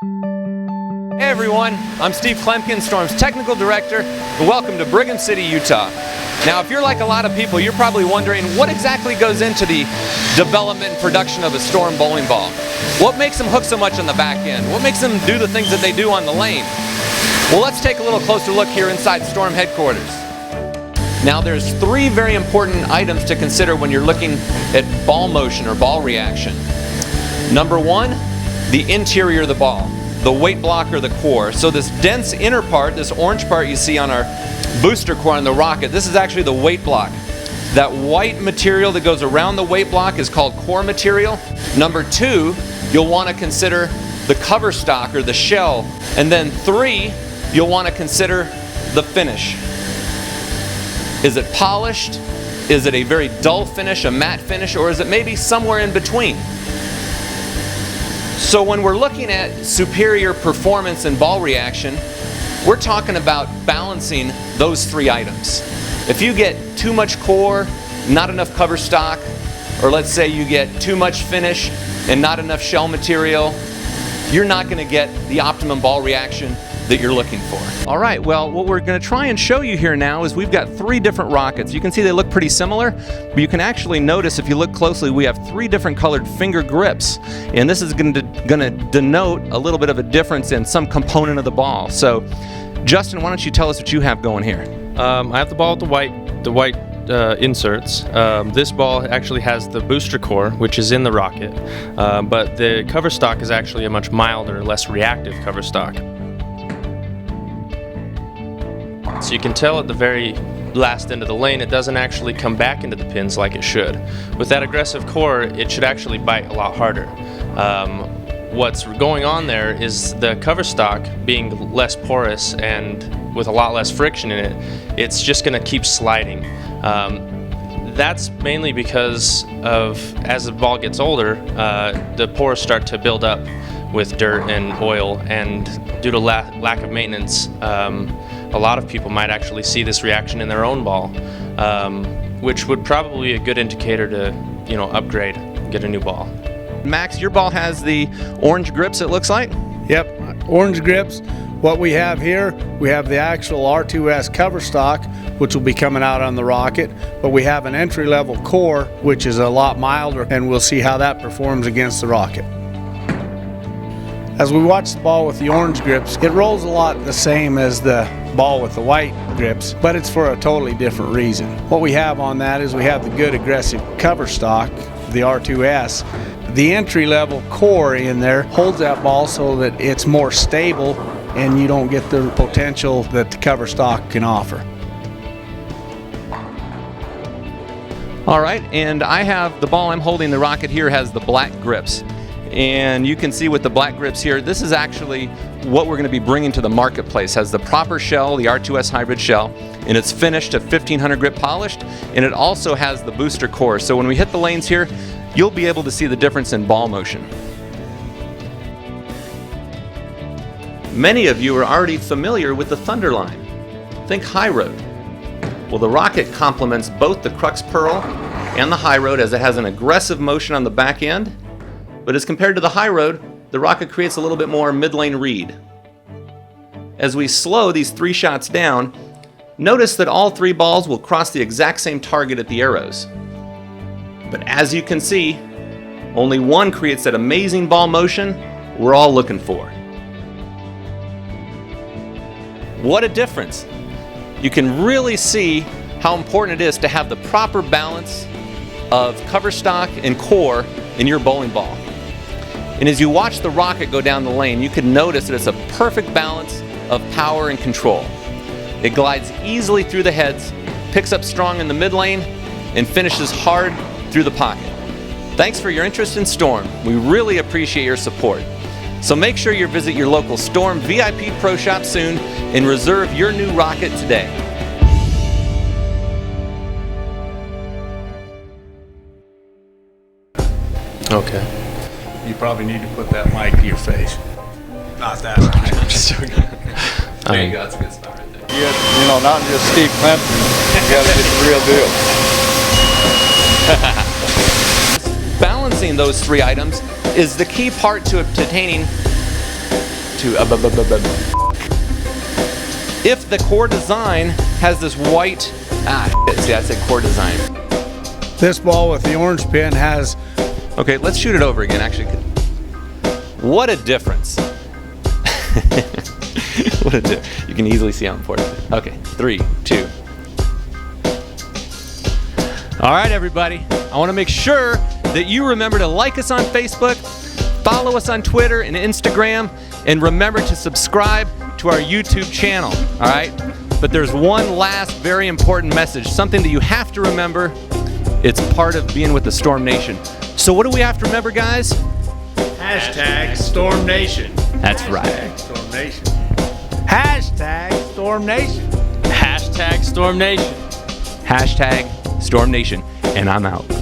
Hey everyone, I'm Steve Klemkin, Storm's Technical Director, and welcome to Brigham City, Utah. Now if you're like a lot of people, you're probably wondering what exactly goes into the development and production of a Storm bowling ball. What makes them hook so much on the back end? What makes them do the things that they do on the lane? Well, let's take a little closer look here inside Storm headquarters. Now there's three very important items to consider when you're looking at ball motion or ball reaction. Number one, the interior of the ball, the weight block or the core. So this dense inner part, this orange part you see on our booster core on the rocket, this is actually the weight block. That white material that goes around the weight block is called core material. Number two, you'll want to consider the cover stock or the shell. And then three, you'll want to consider the finish. Is it polished? Is it a very dull finish, a matte finish, or is it maybe somewhere in between? So when we're looking at superior performance and ball reaction, we're talking about balancing those three items. If you get too much core, not enough cover stock, or let's say you get too much finish and not enough shell material, you're not going to get the optimum ball reaction that you're looking for. All right, well, what we're going to try and show you here now is we've got three different rockets. You can see they look pretty similar, but you can actually notice if you look closely, we have three different colored finger grips, and this is going to denote a little bit of a difference in some component of the ball. So, Justin, why don't you tell us what you have going here? I have the ball with the white inserts. This ball actually has the booster core, which is in the rocket, but the cover stock is actually a much milder, less reactive cover stock. So you can tell at the very last end of the lane, it doesn't actually come back into the pins like it should. With that aggressive core, it should actually bite a lot harder. What's going on there is the cover stock being less porous and with a lot less friction in it, it's just going to keep sliding. That's mainly because of, as the ball gets older, the pores start to build up with dirt and oil, and due to lack of maintenance, a lot of people might actually see this reaction in their own ball, which would probably be a good indicator to, upgrade, get a new ball. Max, your ball has the orange grips, it looks like? Yep, orange grips. What we have here, we have the actual R2S cover stock, which will be coming out on the rocket, but we have an entry-level core, which is a lot milder, and we'll see how that performs against the rocket. As we watch the ball with the orange grips, it rolls a lot the same as the ball with the white grips, but it's for a totally different reason. What we have on that is we have the good aggressive cover stock, the R2S. The entry-level core in there holds that ball so that it's more stable and you don't get the potential that the cover stock can offer. All right, and I have the ball I'm holding, the rocket here has the black grips. And you can see with the black grips here, this is actually what we're going to be bringing to the marketplace. It has the proper shell, the R2S hybrid shell, and it's finished at 1500 grit polished, and it also has the booster core. So when we hit the lanes here, you'll be able to see the difference in ball motion. Many of you are already familiar with the Thunderline. Think high road. Well, the rocket complements both the crux pearl and the high road as it has an aggressive motion on the back end. But as compared to the high road, the rocket creates a little bit more mid-lane read. As we slow these three shots down, notice that all three balls will cross the exact same target at the arrows. But as you can see, only one creates that amazing ball motion we're all looking for. What a difference! You can really see how important it is to have the proper balance of cover stock and core in your bowling ball. And as you watch the rocket go down the lane, you can notice that it's a perfect balance of power and control. It glides easily through the heads, picks up strong in the mid lane, and finishes hard through the pocket. Thanks for your interest in Storm. We really appreciate your support. So make sure you visit your local Storm VIP Pro Shop soon and reserve your new rocket today. Okay. You probably need to put that mic to your face. Not that high. There you go, that's a good spot right there. You know, not just Steve Klemkin, you gotta get the real deal. Balancing those three items is the key part to obtaining to if the core design has this white, see, I said core design. This ball with the orange pin has, Okay, let's shoot it over again, actually. What a difference. You can easily see how important it is. Okay, 3, 2. All right, everybody. I want to make sure that you remember to like us on Facebook, follow us on Twitter and Instagram, and remember to subscribe to our YouTube channel, all right? But there's one last very important message, something that you have to remember. It's part of being with the Storm Nation. So what do we have to remember, guys? hashtag Storm Nation. That's right. Hashtag Storm Nation. Hashtag Storm Nation. Hashtag Storm Nation. Hashtag Storm Nation. And I'm out.